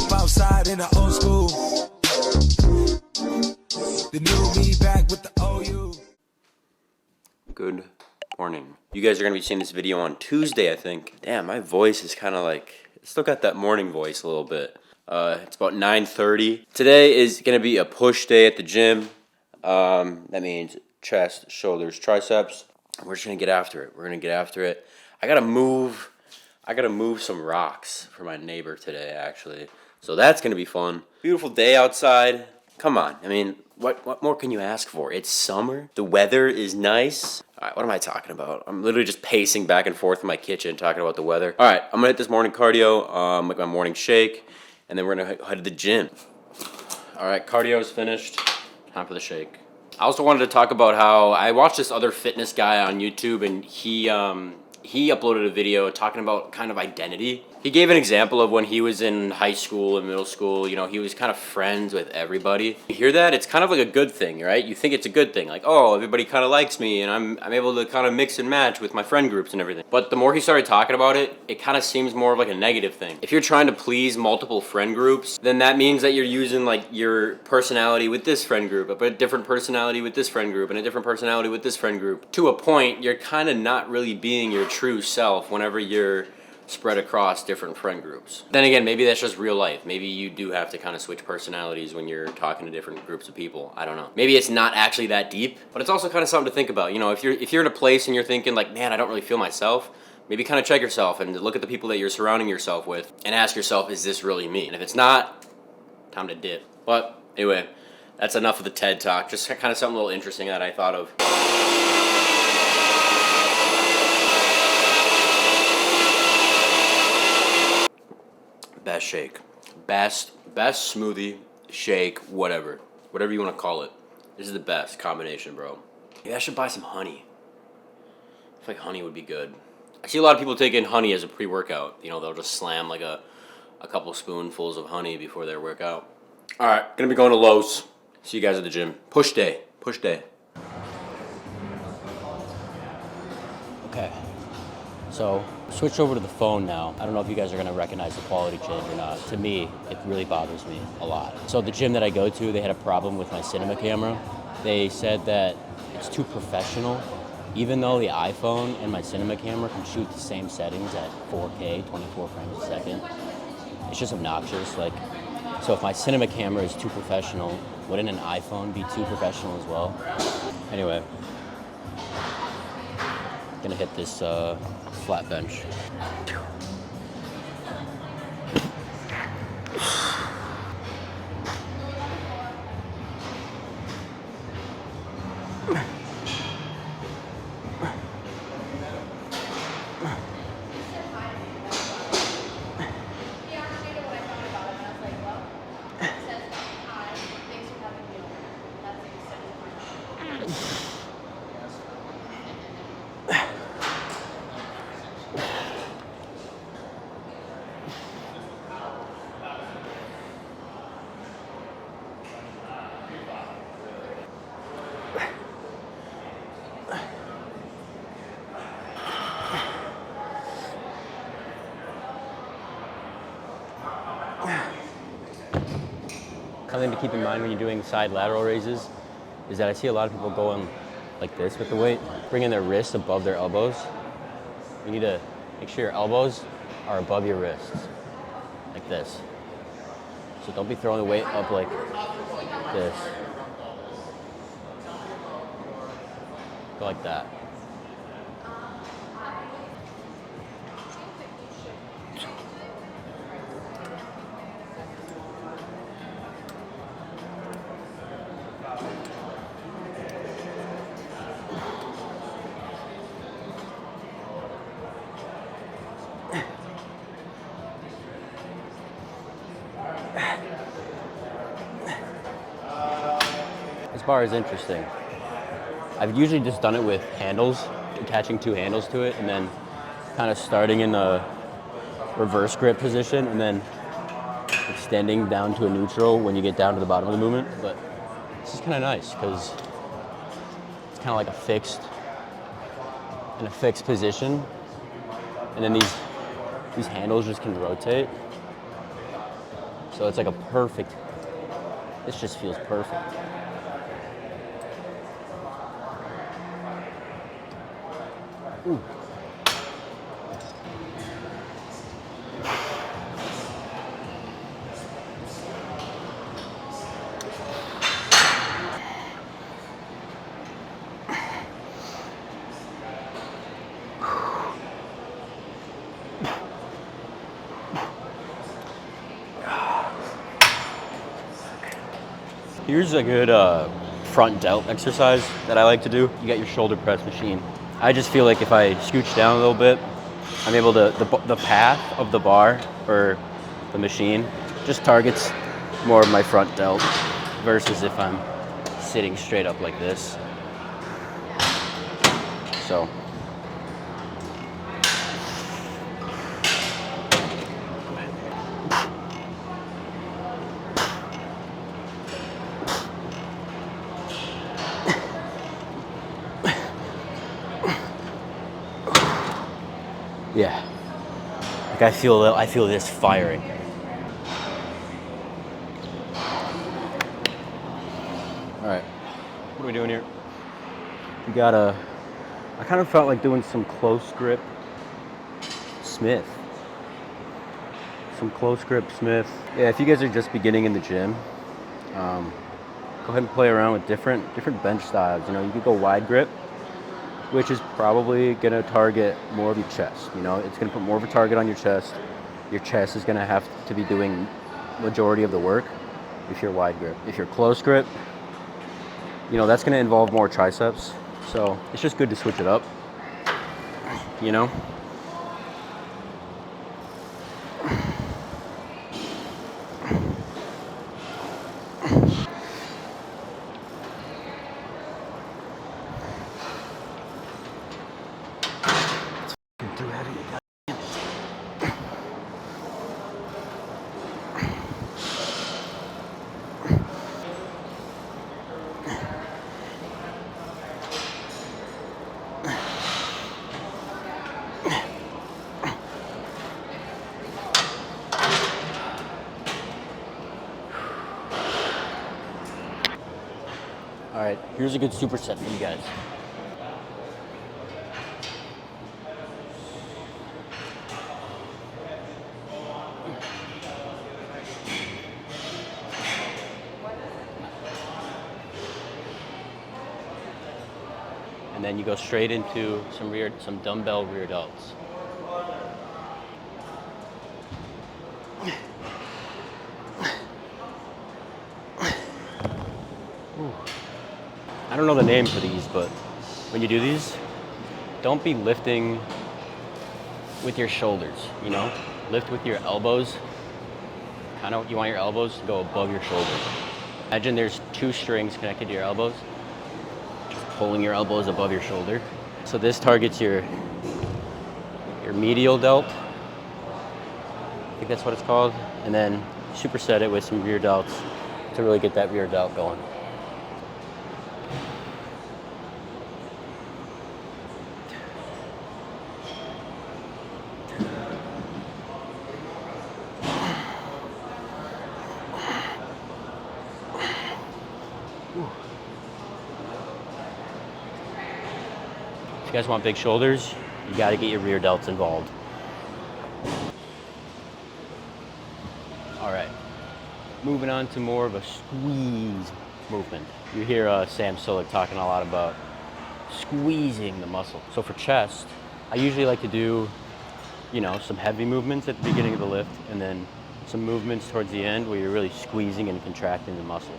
Step outside in the old school. The new me back with the OU. Good morning. You guys are gonna be seeing this video on Tuesday, I think. Damn, my voice is kind of like, it's still got that morning voice a little bit. It's about 9:30. Today is gonna be a push day at the gym. That means chest, shoulders, triceps. We're just gonna get after it. We're gonna get after it. I gotta move some rocks for my neighbor today, actually. So that's gonna be fun. Beautiful day outside. Come on, I mean, what more can you ask for? It's summer. The weather is nice. All right, what am I talking about? I'm literally just pacing back and forth in my kitchen talking about the weather. All right, I'm gonna hit this morning cardio, make my morning shake, and then we're gonna head to the gym. All right, cardio is finished. Time for the shake. I also wanted to talk about how I watched this other fitness guy on YouTube, and he uploaded a video talking about kind of identity. He gave an example of when he was in high school and middle school, you know, he was kind of friends with everybody. You hear that? It's kind of like a good thing, right? You think it's a good thing, like, oh, everybody kind of likes me and I'm able to kind of mix and match with my friend groups and everything. But the more he started talking about it, it kind of seems more of like a negative thing. If you're trying to please multiple friend groups, then that means that you're using like your personality with this friend group, but a different personality with this friend group and a different personality with this friend group. To a point, you're kind of not really being your true self whenever you're spread across different friend groups. Then again, maybe that's just real life. Maybe you do have to kind of switch personalities when you're talking to different groups of people. I don't know. Maybe it's not actually that deep, but it's also kind of something to think about. You know, if you're in a place and you're thinking like, man, I don't really feel myself, maybe kind of check yourself and look at the people that you're surrounding yourself with and ask yourself, is this really me? And if it's not, time to dip. But anyway, that's enough of the TED Talk. Just kind of something a little interesting that I thought of. Best shake, best smoothie, shake, whatever you want to call it. This is the best combination, bro. Maybe I should buy some honey. I feel like honey would be good. I see a lot of people taking honey as a pre-workout. You know, they'll just slam like a couple spoonfuls of honey before their workout. All right, gonna be going to Lowe's. See you guys at the gym. Push day. Okay, so switch over to the phone now. I don't know if you guys are gonna recognize the quality change or not. To me, it really bothers me a lot. So the gym that I go to, they had a problem with my cinema camera. They said that it's too professional, even though the iPhone and my cinema camera can shoot the same settings at 4K, 24 frames a second. It's just obnoxious. Like, so if my cinema camera is too professional, wouldn't an iPhone be too professional as well? Anyway, gonna hit this flat bench. Something to keep in mind when you're doing side lateral raises is that I see a lot of people going like this with the weight, bringing their wrists above their elbows. You need to make sure your elbows are above your wrists, like this. So don't be throwing the weight up like this. Go like that. This bar is interesting. I've usually just done it with handles, attaching two handles to it, and then kind of starting in a reverse grip position, and then extending down to a neutral when you get down to the bottom of the movement. But this is kind of nice because it's kind of like in a fixed position, and then these handles just can rotate. So it's like a perfect, this just feels perfect. Ooh. Here's a good front delt exercise that I like to do. You got your shoulder press machine. I just feel like if I scooch down a little bit, I'm able to, the path of the bar or the machine just targets more of my front delt versus if I'm sitting straight up like this. So. Yeah, like I feel this firing. All right, what are we doing here? We got I kind of felt like doing some close grip Smith. Some close grip Smith. Yeah, if you guys are just beginning in the gym, go ahead and play around with different bench styles. You know, you could go wide grip, which is probably gonna target more of your chest. You know, it's gonna put more of a target on your chest. Your chest is gonna have to be doing majority of the work if you're wide grip. If you're close grip, you know, that's gonna involve more triceps. So it's just good to switch it up, you know? Too heavy. All right, here's a good superset for you guys. And then you go straight into some dumbbell rear delts. I don't know the name for these, but when you do these, don't be lifting with your shoulders, you know? Lift with your elbows. You want your elbows to go above your shoulders. Imagine there's two strings connected to your elbows. Just pulling your elbows above your shoulder. So this targets your medial delt. I think that's what it's called. And then superset it with some rear delts to really get that rear delt going. If you guys want big shoulders, you got to get your rear delts involved. All right, moving on to more of a squeeze movement. You hear Sam Sulek talking a lot about squeezing the muscle. So for chest, I usually like to do, you know, some heavy movements at the beginning of the lift and then some movements towards the end where you're really squeezing and contracting the muscle.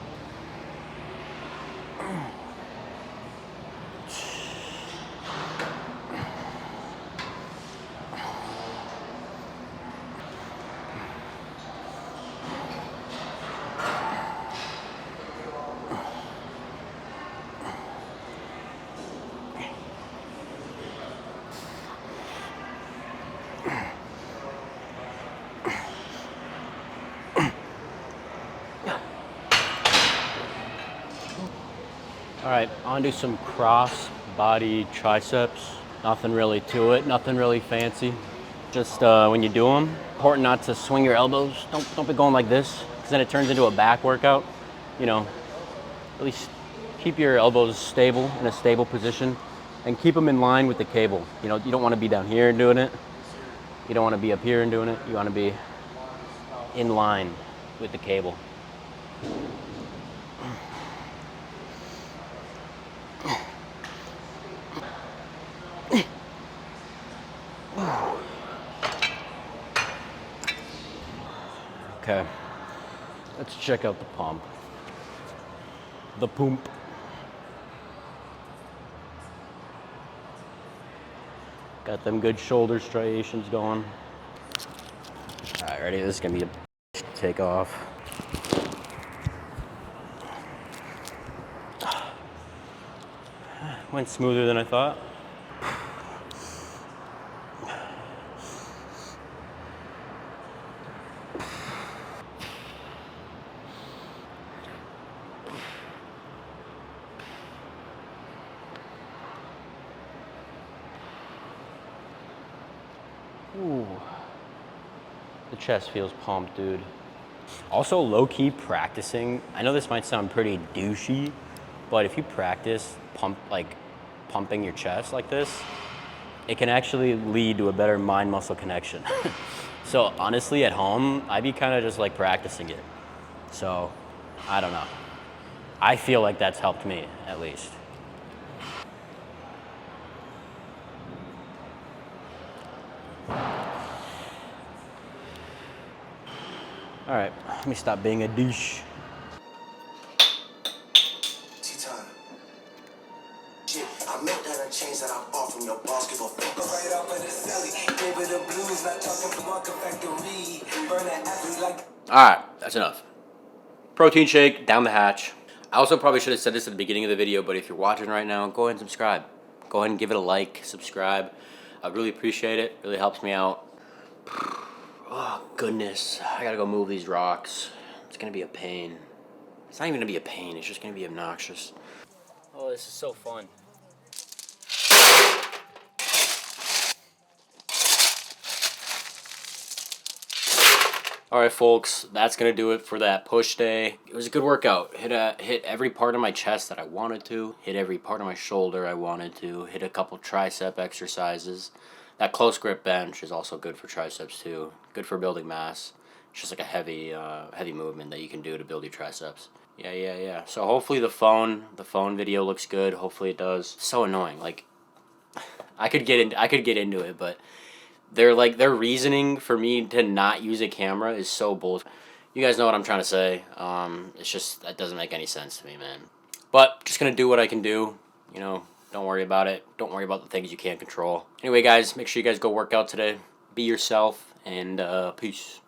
All right, on to some cross body triceps. Nothing really to it, nothing really fancy. Just when you do them, important not to swing your elbows. Don't be going like this, because then it turns into a back workout. You know, at least keep your elbows stable, in a stable position, and keep them in line with the cable. You know, you don't want to be down here and doing it. You don't want to be up here and doing it. You want to be in line with the cable. Okay, let's check out the pump. The pump. Got them good shoulder striations going. All right, ready? This is gonna be a take off. Went smoother than I thought. Ooh. The chest feels pumped, dude. Also, low-key practicing. I know this might sound pretty douchey, but if you practice pumping your chest like this, it can actually lead to a better mind-muscle connection. So honestly, at home, I'd be kind of just like practicing it. So, I don't know. I feel like that's helped me, at least. All right, let me stop being a douche. I meant that I changed that I bought from your boss. Give a fuck right up in the celly. Give it the blues, not talking from Market Factory. Burn that athlete like. Alright, that's enough. Protein shake, down the hatch. I also probably should have said this at the beginning of the video, but if you're watching right now, go ahead and subscribe. Go ahead and give it a like, subscribe. I really appreciate it. Really helps me out. Oh, goodness. I gotta go move these rocks. It's gonna be a pain. It's not even gonna be a pain, it's just gonna be obnoxious. Oh, this is so fun. Alright folks, that's going to do it for that push day. It was a good workout. Hit every part of my chest that I wanted to. Hit every part of my shoulder I wanted to. Hit a couple tricep exercises. That close grip bench is also good for triceps too. Good for building mass. It's just like a heavy movement that you can do to build your triceps. Yeah. So hopefully the phone video looks good. Hopefully it does. So annoying. Like, I could get into it, but their reasoning for me to not use a camera is so bullshit. You guys know what I'm trying to say. It's just, that doesn't make any sense to me, man. But just gonna do what I can do. You know, don't worry about it. Don't worry about the things you can't control. Anyway, guys, make sure you guys go work out today. Be yourself, and peace.